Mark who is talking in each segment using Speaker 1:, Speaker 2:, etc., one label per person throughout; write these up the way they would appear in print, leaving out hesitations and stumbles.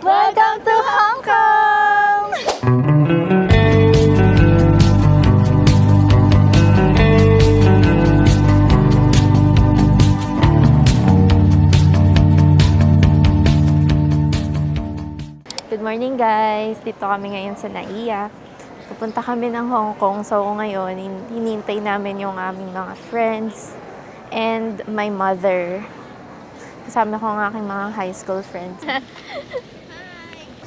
Speaker 1: Welcome to Hong Kong! Good morning guys! Dito kami ngayon sa Naiya. Pupunta kami ng Hong Kong. So ngayon, hinintay namin yung aming mga friends and my mother. Kasama ko ang aking mga high school friends.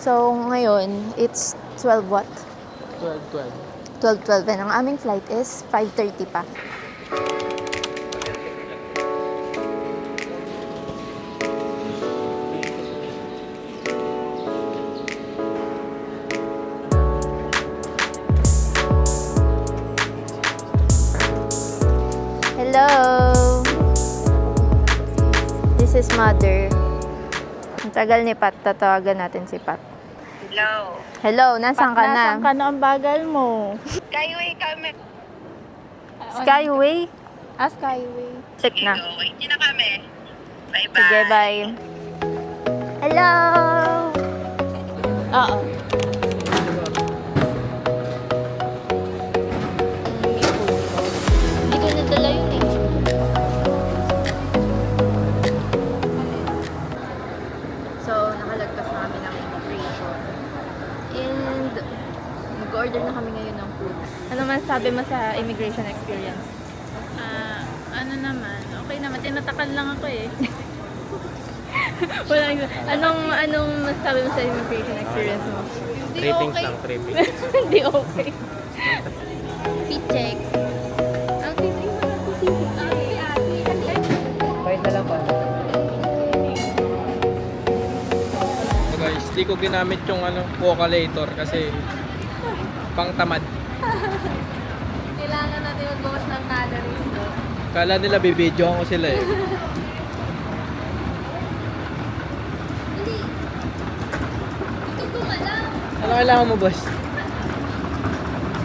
Speaker 1: So ngayon, it's 12 what? 12:12. And ang aming flight is 5:30 pa. Hello! This is Mother. Ang tagal ni Pat. Tatawagan natin si Pat.
Speaker 2: Hello.
Speaker 1: Hello, nasaan ka na?
Speaker 3: Nasaan ka na ang bagal mo?
Speaker 2: Skyway kami.
Speaker 1: Skyway?
Speaker 3: Skyway.
Speaker 1: Check na.
Speaker 2: Wait na kami. Bye-bye.
Speaker 1: Sige, bye. Hello!
Speaker 3: Oo. Hindi ko nadala yun eh.
Speaker 1: So, nakalagpas na kami ng immigration. And, nag-order na kami ngayon ng food. Ano man sabi mo sa immigration experience?
Speaker 3: Ano naman, okay naman. Tinatakan lang ako eh. Wala, anong masabi mo sa immigration experience mo? Hindi
Speaker 4: Tripping
Speaker 3: okay.
Speaker 4: lang, tripping.
Speaker 3: Hindi okay. P-check. Ang tripping mo lang kasi
Speaker 4: Kahit na lang pa. So guys, di ko ginamit yung vocalator kasi pang tamad.
Speaker 3: kailangan natin magbawas ng calories, no?
Speaker 4: Kala nila bibidyohan ko sila eh.
Speaker 3: Hindi. Ito gumalang.
Speaker 4: Ano kailangan mo, boss?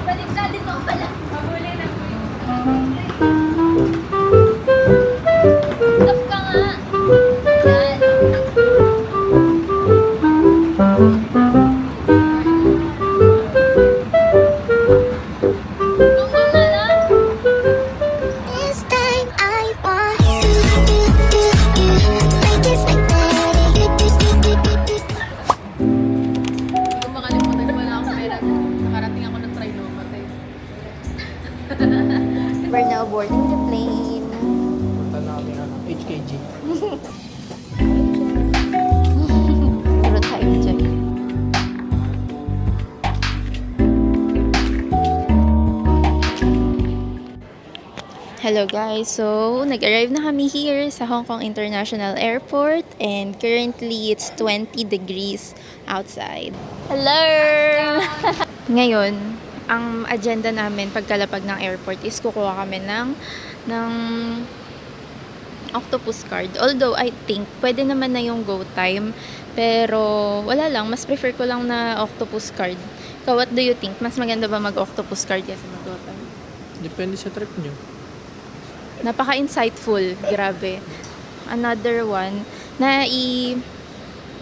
Speaker 3: Balik na din ako pala. Pabuli na ko Stop ka nga. Yan. Kung gumalang.
Speaker 5: This time I want like this, like
Speaker 3: Hindi ko makalimutan, wala akong pera. Nakarating ako ng Trinoma, eh.
Speaker 1: We're now boarding the plane.
Speaker 4: Punta na kami HKG.
Speaker 1: Puro tayo dyan. Hello guys, so nag-arrive na kami here sa Hong Kong International Airport and currently it's 20 degrees outside. Hello! Ngayon, ang agenda namin pagkalapag ng airport is kukuha kami ng octopus card. Although I think pwede naman na yung go time, pero wala lang, mas prefer ko lang na octopus card. So what do you think? Mas maganda ba mag-octopus card kaysa mag-go time?
Speaker 4: Depende sa trip nyo.
Speaker 1: Napaka-insightful, grabe. Another one,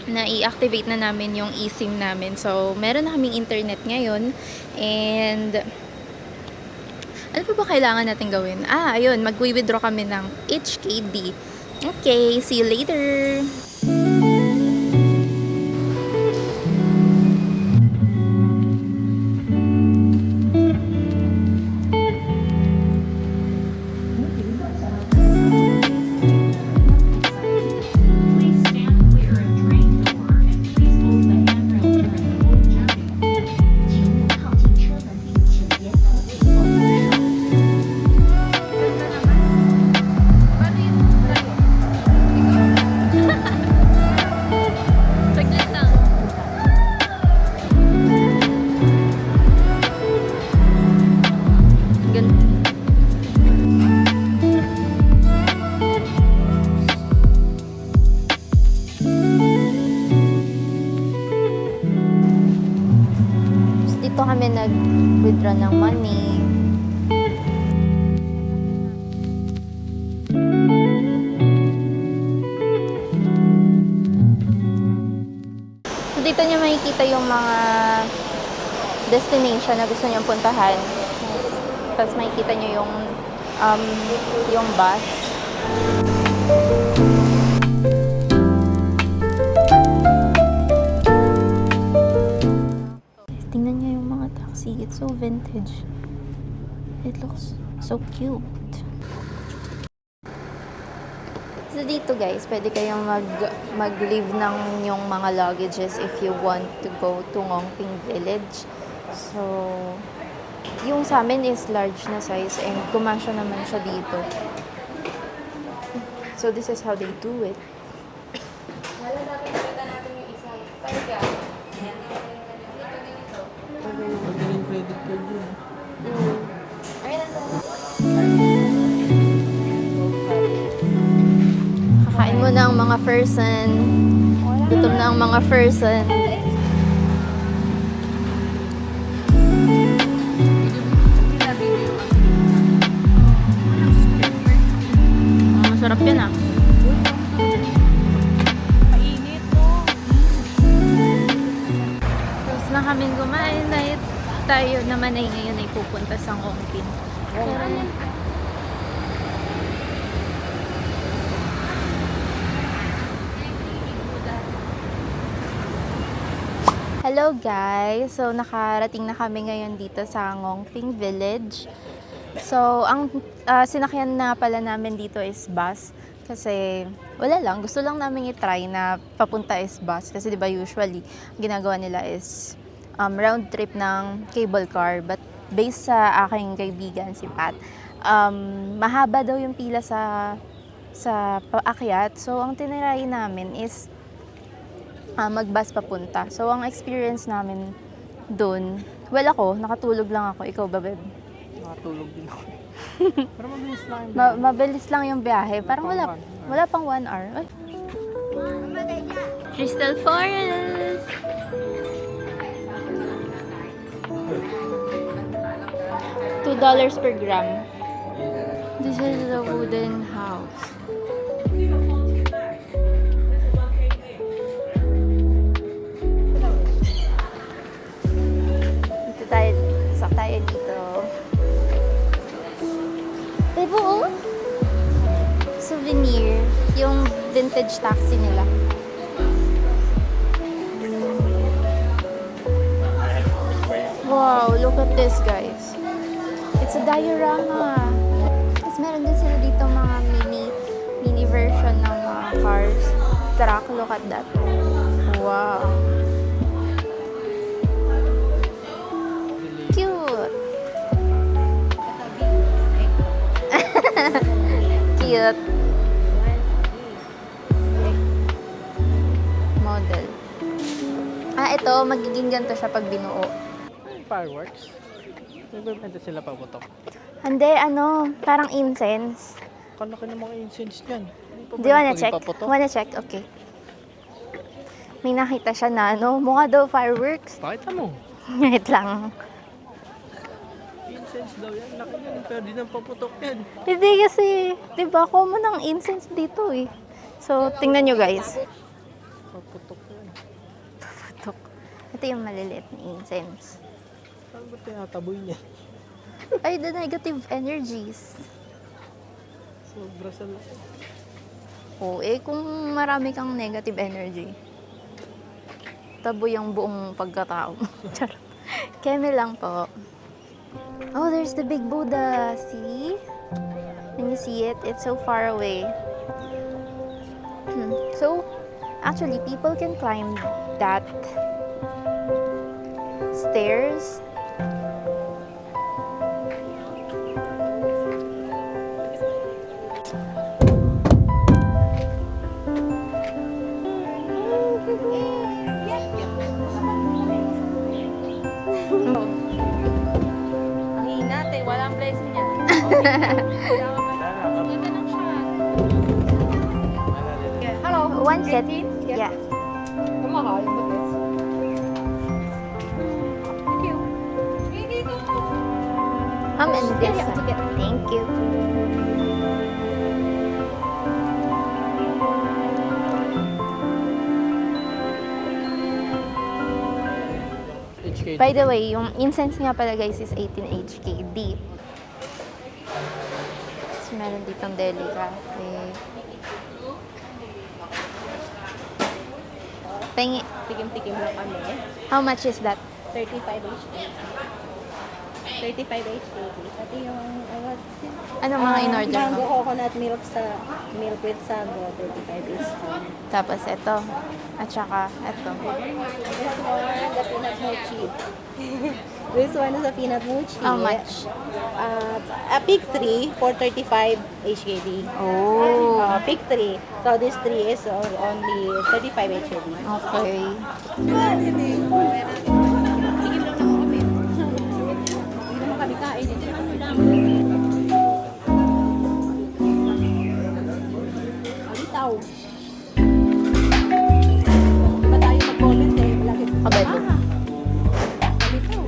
Speaker 1: na-i-activate na namin yung eSIM namin. So, meron na kaming internet ngayon. And, ano pa ba kailangan natin gawin? Ayun, mag-withdraw kami ng HKD. Okay, see you later!
Speaker 6: Please stand clear of train door and please hold the handrail during the whole journey. 请勿靠近车门并请严格遵守扶手。
Speaker 3: Saglit lang.
Speaker 1: Ganda. So, dito kami nag-withdraw ng money. dito niya makikita yung mga destination na gusto niyong puntahan. Tapos makikita niyo yung bus. Tingnan niyo yung mga taxi. It's so vintage. It looks so cute. So dito guys, pwede kayong mag-leave ng yung mga luggages if you want to go to Ngongping Village. So, yung sa amin is large na size and kumasya naman siya dito. So this is how they do it.
Speaker 4: Magaling credit card yun.
Speaker 1: Kakain mo na ang mga person. Gutom na ang mga person. Masarap yan ah. Tapos na kaming kumain na tayo naman ay ngayon ay pupunta sa Ngongping. Hello guys! So nakarating na kami ngayon dito sa Ngongping Village. So ang sinakyan na pala namin dito is bus. Kasi wala lang, gusto lang namin i-try na papunta is bus. Kasi diba usually, ginagawa nila is round trip ng cable car. But based sa aking kaibigan, si Pat, mahaba daw yung pila sa paakyat. So ang tiniray namin is mag-bus papunta. So ang experience namin dun, well ako, nakatulog lang ako. Ikaw ba, Beb?
Speaker 4: Nakatulog din ako. Pero mabilis lang yung
Speaker 1: Mabilis lang yung biyahe. Parang wala pang 1 hour. Ay. Crystal Forest! $2 per gram. This is the wooden house. Sak tayo dito. Diba oh? Souvenir. Yung vintage taxi nila. Wow, look at this guys. It's a diorama. Tapos meron din sila dito mga mini version ng mga cars. Truck, look at that. Wow. Cute. Cute. Model. Ito, magiging ganito siya pag binuo.
Speaker 4: fireworks. Nagbebenta sila paputok.
Speaker 1: Hindi, parang incense.
Speaker 4: Kalaki ng mga incense niyan.
Speaker 1: Do you wanna check? Wanna check? Okay. May nakita siya na, mukha daw fireworks.
Speaker 4: Pakita mo.
Speaker 1: Wait lang.
Speaker 4: Incense daw yan. Laki yan. Pwede nang paputok yan.
Speaker 1: Hindi kasi, di ba, common ang incense dito eh. So, tingnan nyo guys.
Speaker 4: Paputok yan.
Speaker 1: Paputok. Ito yung maliliit na incense.
Speaker 4: Saan ba tinataboy niya?
Speaker 1: Ay, the negative energies.
Speaker 4: Sobra sa laki.
Speaker 1: Oo, kung marami kang negative energy, tabo yung buong pagkatao. Charot. Keme lang po. Oh, there's the big Buddha. See? Can you see it? It's so far away. So, actually, people can climb that stairs.
Speaker 3: Ang inat eh, walang blessing yan. Hello.
Speaker 1: One set. Yeah.
Speaker 3: Kumahal ba this? Thank you. Dito.
Speaker 1: And this. Thank you.
Speaker 4: HKD.
Speaker 1: By the way, yung incense nga pala guys is 18 HKD. So, meron ditong deli cafe. Tingi.
Speaker 3: Tikim-tikim lang kami.
Speaker 1: How much is that?
Speaker 3: 35 HKD. 35 HKD. Pati yung, what's it?
Speaker 1: Ano mga in-order
Speaker 3: Mango
Speaker 1: mo?
Speaker 3: coconut milk sa milk with sago, 35 is
Speaker 1: Tapos ito. At saka ito.
Speaker 3: This one, the peanut mochi. This one is a peanut mochi.
Speaker 1: How much?
Speaker 3: A pick 3 for 35 HKD.
Speaker 1: Oh.
Speaker 3: Pick 3. So this 3 is only 35 HKD.
Speaker 1: Okay.
Speaker 3: Tigil lang ako kami. Hindi naman kami kain. Ito lang lang. Alitaw. Di ba tayo mag-comment eh? Lagi.
Speaker 1: Kabalo.
Speaker 3: Alitaw.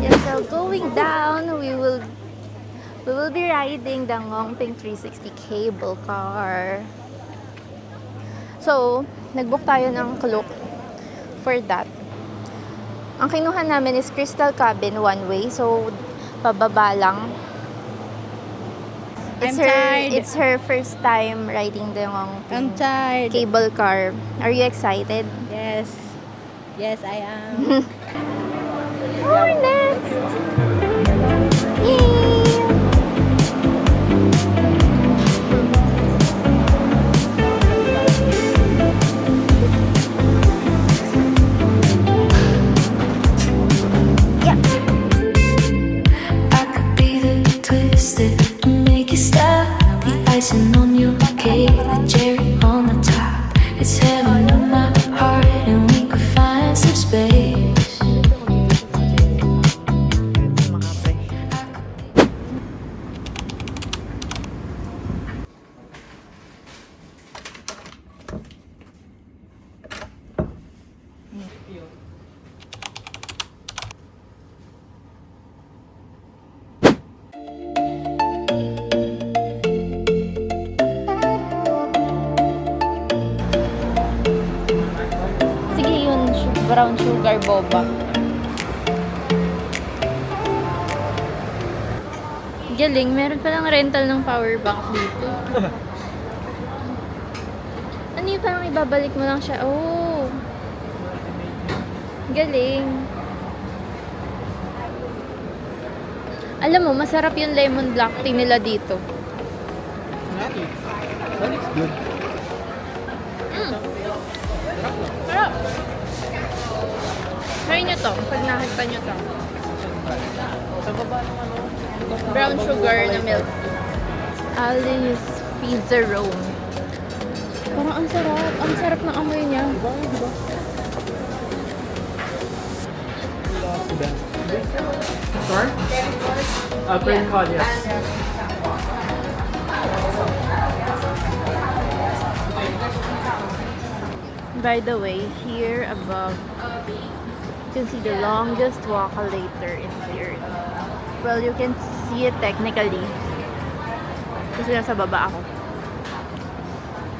Speaker 1: Yeah, so going down, we will be riding the Ngongping 360 cable car. So, nag-book tayo ng Klook for that. Ang kinuha namin is Crystal Cabin one way, so pababa lang.
Speaker 3: I'm tired.
Speaker 1: It's her first time riding the Ngongping
Speaker 3: tired.
Speaker 1: cable car. Are you excited?
Speaker 3: Yes. Yes, I am.
Speaker 1: We're next! Yay! Yeah.
Speaker 7: I could be the twisted to make you stop. The icing on your cake, the cherry on the top. It's heaven in my heart, and we could find some space.
Speaker 1: Sige yun, brown sugar boba. Galing, meron palang rental ng power bank dito. Ano yung parang ibabalik mo lang siya? Oh! Galing. Alam mo, masarap yung lemon black tea nila dito.
Speaker 4: That looks good.
Speaker 1: Sarap! Try nyo to, pag nakita nyo to.
Speaker 4: Sa baba ng ano?
Speaker 1: Brown sugar na milk. Alice Pizza Roll. Parang ang sarap. Ang sarap ng amoy niya.
Speaker 4: Diba? Sorry? Cream cod, yes.
Speaker 1: By the way, here above, you can see the longest walkalator in here. Well, you can see it technically. Kasi nasa baba ako.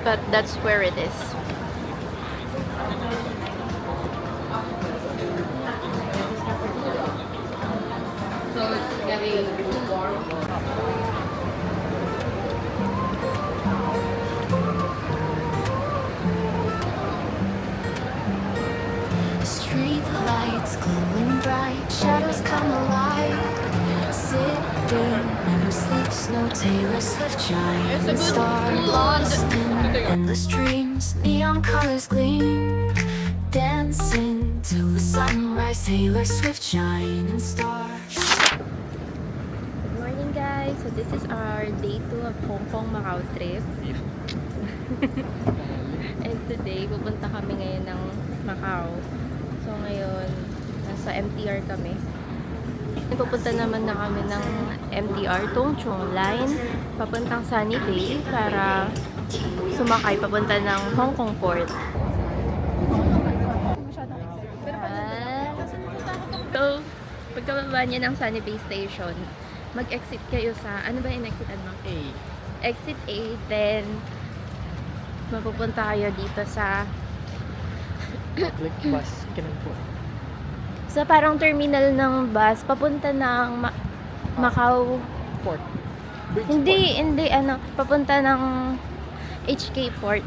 Speaker 1: But that's where it is.
Speaker 3: So it's getting warm.
Speaker 7: Street lights glowing bright, shadows come alive. Sitting, never sleeps, no Taylor Swift chime. Star lost in endless dreams, neon colors gleam. Dancing till the sunrise, Taylor Swift shining star.
Speaker 1: Good morning guys! So this is our day 2 of Hong Kong Macau trip. And today, pupunta kami ngayon ng Macau. So ngayon, nasa MTR kami. Pupunta naman na kami ng MTR Tung Chung Line papuntang Sunny Bay para sumakay papunta ng Hong Kong Port. So, pagkababa niya ng Sunny Bay Station, mag-exit kayo sa, ano ba yung exitan mo?
Speaker 4: A.
Speaker 1: Exit A, then mapupunta kayo dito sa
Speaker 4: Public bus. Kinun po.
Speaker 1: sa parang terminal ng bus papunta ng Macau.
Speaker 4: Port. Bridge
Speaker 1: Hindi ano, papunta ng HK Port.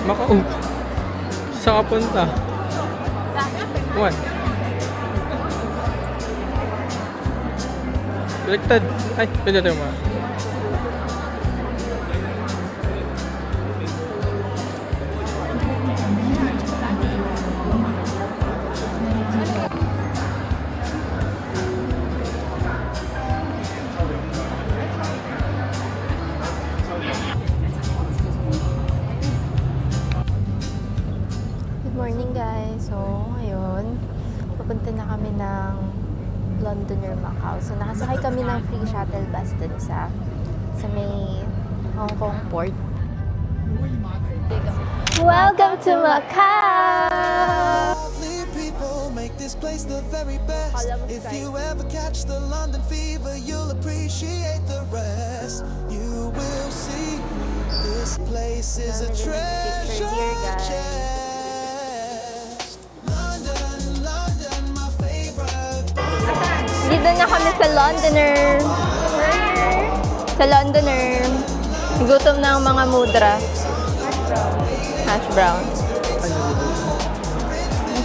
Speaker 4: Macau. Saan ka punta? One. Baliktad. Ay, pwede tayo mga.
Speaker 1: Good morning guys. So, ngayon, papunta na kami ng Londoner, Macau. So, nakasakay kami ng free shuttle bus dun sa may Hong Kong port. Welcome to Macau!
Speaker 8: Lovely people make this place the very best. If you ever catch the London fever, you'll appreciate the rest. You will see this place is a treasure chest. London, London, my favorite.
Speaker 1: Dito na kami sa Londoner. Sa Londoner. Gutom na ang mga mudra. Hash brown.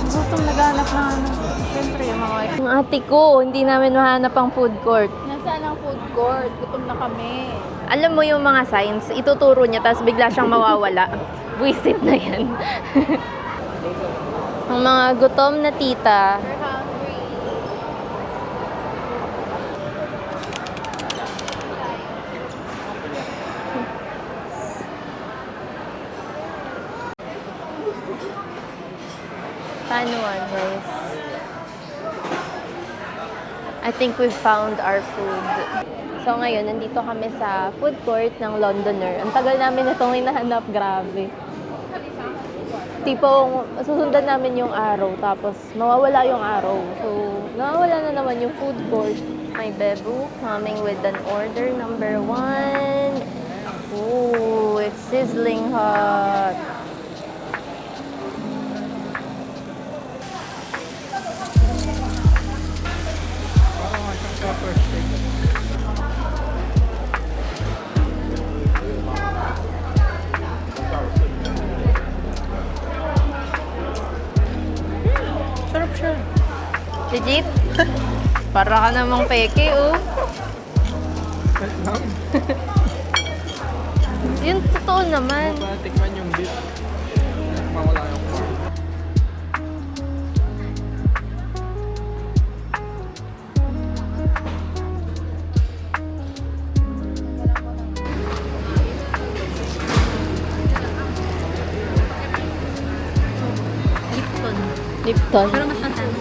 Speaker 3: Gutom naghanap ng ano. Siyempre, yung mga...
Speaker 1: Ang ate ko, hindi namin mahanap ang food court.
Speaker 3: Nasaan ang food court? Gutom na kami.
Speaker 1: Alam mo yung mga signs, ituturo niya, tapos bigla siyang mawawala. Buisit na yan. Ang mga gutom na tita.
Speaker 3: We're hungry.
Speaker 1: Paano guys? I think we found our food. So ngayon, nandito kami sa food court ng Londoner. Ang tagal namin itong hinahanap, grabe. Tipong susundan namin yung araw, tapos mawawala yung araw. So, nawawala na naman yung food court. My bebu coming with an order number 1. Ooh, it's sizzling hot.
Speaker 4: Parang nga siyang sa first take. Sarap siya.
Speaker 1: Legit? Para ka namang peke, oh. Yun, totoo naman.
Speaker 4: Para tikman yung beef. Mawala yung pork.
Speaker 1: Lipton.
Speaker 3: Pero mas masarap.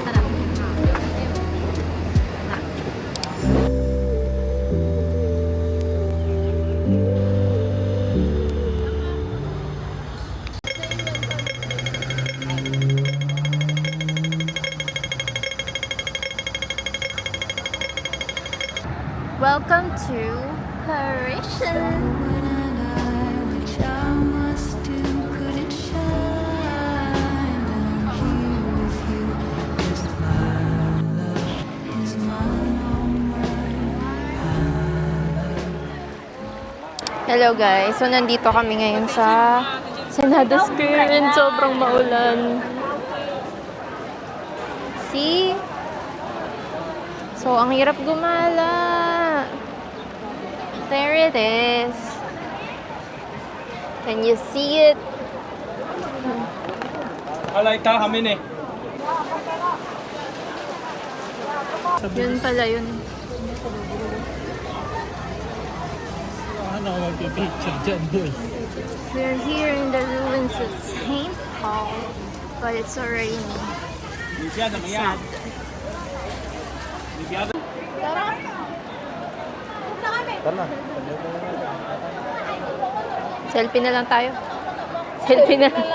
Speaker 1: Welcome to Parisian. Hello guys, so nandito kami ngayon sa Senado Square and sobrang maulan. See? So, ang hirap gumala. There it is. Can you see it?
Speaker 4: Alay ka kami eh.
Speaker 1: Yun pala yun.
Speaker 4: Ano ako magpipicture dyan, boy?
Speaker 1: We're here in the ruins of St. Paul, but it's so rainy. Sad. Selfie na lang tayo. Selfie na lang.